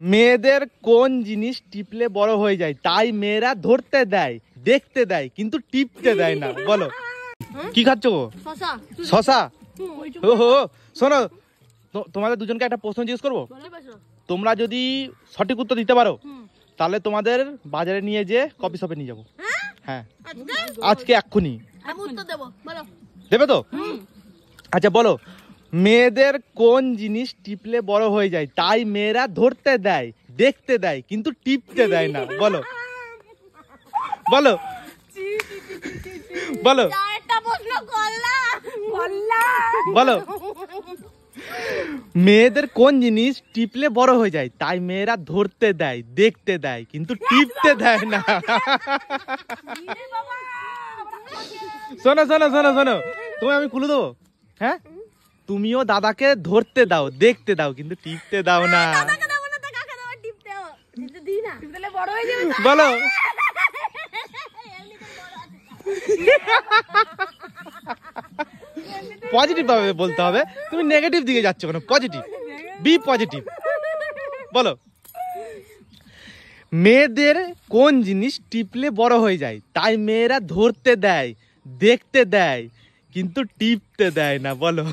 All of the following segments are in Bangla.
মেয়েদের কোন জিনিস টিপলে বড় হয়ে যায় তাই মেয়েরা ধরতে দেয়, দেখতে দেয়, কিন্তু টিপতে দেয় না? বলো কি খাচ্ছ? শশা। ওহো শোনো, তোমাদের দুজনকে একটা প্রশ্ন জিজ্ঞেস করবো। তোমরা যদি সঠিক উত্তর দিতে পারো তাহলে তোমাদের বাজারে নিয়ে যে কফি শপে নিয়ে যাবো। হ্যাঁ আজকে এক্ষুনি দেবে তো? আচ্ছা বলো, মেয়েদের কোন জিনিস টিপলে বড় হয়ে যায় তাই মেয়েরা ধরতে দেয়, দেখতে দেয়, কিন্তু টিপতে দেয় না? বলো বলো বলো বলো। মেয়েদের কোন জিনিস টিপলে বড় হয়ে যায় তাই মেয়েরা ধরতে দেয়, দেখতে দেয়, কিন্তু টিপতে দেয় না? শোনো শোনো শোনো শোনো, তুমি আমি খুলে দেবো। হ্যাঁ তুমিও দাদাকে ধরতে দাও, দেখতে দাও, কিন্তু টিপতে দাও না। বলো পজিটিভ ভাবে বলতে হবে, তুমি নেগেটিভ দিকে যাচ্ছ কেন? Positive, be positive. বলো মেয়েদের কোন জিনিস টিপলে বড় হয়ে যায় তাই মেয়েরা ধরতে দেয়, দেখতে দেয়, কিন্তু টিপতে দেয় না? বলো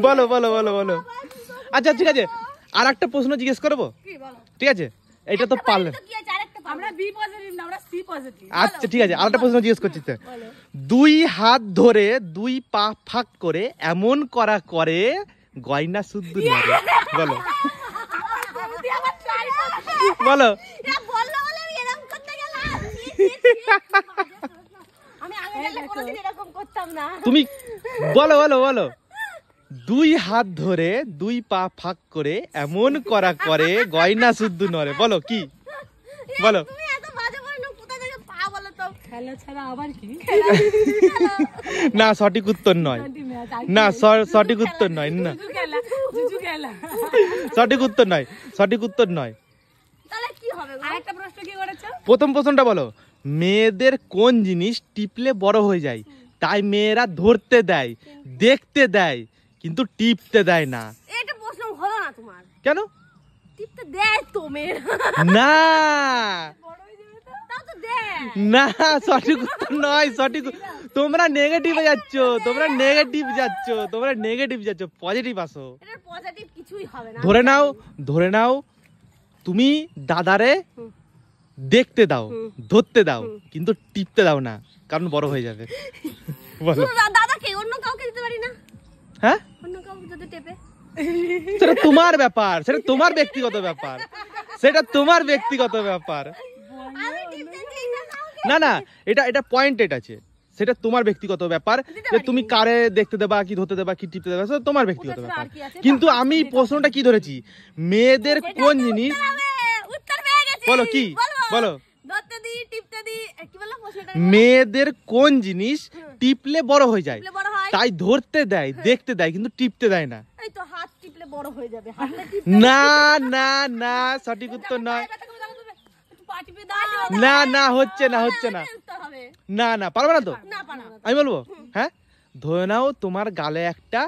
বলো বলো বলো বলো। আচ্ছা ঠিক আছে, আর একটা প্রশ্ন জিজ্ঞেস করবো, ঠিক আছে? এটা তো পারলেন। আচ্ছা ঠিক আছে, আর একটা প্রশ্ন জিজ্ঞেস করছি। দুই হাত ধরে দুই পা ফাঁক করে এমন করা করে গয়না শুদ্ধ নড়ে? বলো বলো। তুমি বলো বলো বলো। দুই হাত ধরে দুই পা ফাঁক করে এমন করা করে গয়না শুদ্ধ নড়ে? বলো কি? বলো। না সঠিক উত্তর নয়, না সঠিক উত্তর নয়, না সঠিক উত্তর নয়, সঠিক উত্তর নয়। প্রথম প্রশ্নটা বলো, মেয়েদের কোন জিনিস টিপলে বড় হয়ে যায় তাই মেয়েরা ধরতে দেয়, দেখতে দেয়, কিন্তু টিপতে দেয় না? এটা প্রশ্ন হলো না তোমার। কেন? টিপতে দেয় তো মেয়েরা। না তাও তো দেয় না, সঠিক উত্তর নয়। সঠিক, তোমরা নেগেটিভে যাচ্ছ, তোমরা নেগেটিভ যাচ্ছ, তোমরা নেগেটিভ যাচ্ছ, পজিটিভ আসো। এটা পজিটিভ কিছুই হবে না। ধরে নাও, ধরে নাও তুমি দাদারে দেখতে দাও, ধরতে দাও, কিন্তু টিপতে দাও না, কারণ বড় হয়ে যাবে। বলো দাদাকে অন্য কাউকে দিতে পারি না? হ্যাঁ অন্য কাউকে যদি টেপে, সেটা তোমার ব্যাপার, সেটা তোমার ব্যক্তিগত ব্যাপার, সেটা তোমার ব্যক্তিগত ব্যাপার। না না, এটা এটা পয়েন্ট এটা আছে, সেটা তোমার ব্যক্তিগত ব্যাপার যে তুমি কারে দেখতে দেবা, কি ধরতে দেবা, কি টিপতে দেবা, সেটা তোমার ব্যক্তিগত ব্যাপার। কিন্তু আমি প্রশ্নটা কি ধরেছি, মেয়েদের কোন জিনিস? বলো কি? বলো মেয়েদের কোন জিনিস টিপলে বড় হয়ে যায় তাই ধরতে দেয়, দেখতে দেয়, কিন্তু টিপতে দেয় না? এই তো হাত টিপলে বড় হয়ে যাবে। না না না, সঠিক উত্তর নয়। না না, হচ্ছে না, হচ্ছে না, না না, পারবে না তো? আমি বলবো, হ্যাঁ ধরে নাও তোমার গালে একটা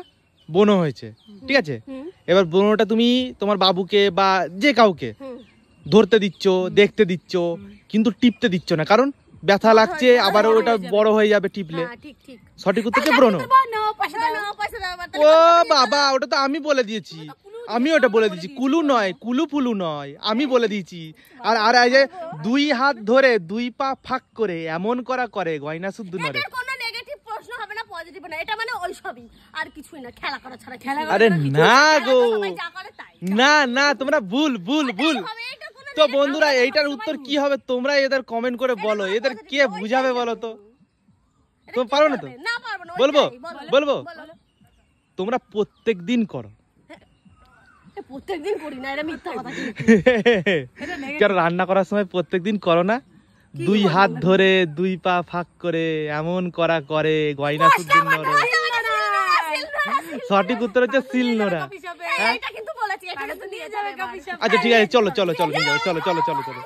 ব্রণ হয়েছে, ঠিক আছে? এবার ব্রণটা তুমি তোমার বাবুকে বা যে কাউকে ধরতে দিচ্ছ, দেখতে দিচ্ছ, কিন্তু টিপতে দিচ্ছ না, কারণ ব্যথা লাগছে, আবার ওটা বড় হয়ে যাবে টিপলে। সঠিক উত্তর হচ্ছে ব্রণ। ও বাবা, ওটা তো আমি বলে দিয়েছি, আমি ওটা বলে দিয়েছি, কুলু নয়, কুলু ফুলু নয়, আমি বলে দিয়েছি। আর আর এই যে দুই হাত ধরে দুই পা ফাঁক করে এমন করা করে গয়না শুদ্ধ নড়ে। কোনো নেগেটিভ প্রশ্ন হবে না, পজিটিভ না, এটা মানে ওইসবই, আর কিছুই না, খেলা করা ছাড়া। খেলা আরে না গো, না না, তোমরা ভুল ভুল ভুল। তো বন্ধুরা, এইটার উত্তর কি হবে তোমরা এদের কমেন্ট করে বলো, এদের কে বুঝাবে বলো তো? তুমি পারো না তো? বলবো বলবো, তোমরা প্রত্যেক দিন করো। প্রত্যেকদিন করি না, এটা মিথ্যা কথা। কেন রান্না করার সময় প্রত্যেকদিন করো না? দুই হাত ধরে দুই পা ফাঁক করে এমন করা করে গয়না শুদ্ধ নড়ে। সঠিক উত্তর হচ্ছে সিল নোড়া। এটা কিন্তু বলেছি, এটা কিন্তু নিয়ে যাবে। আচ্ছা ঠিক আছে, চলো চলো চলো, চলো চলো চলো চলো চলো।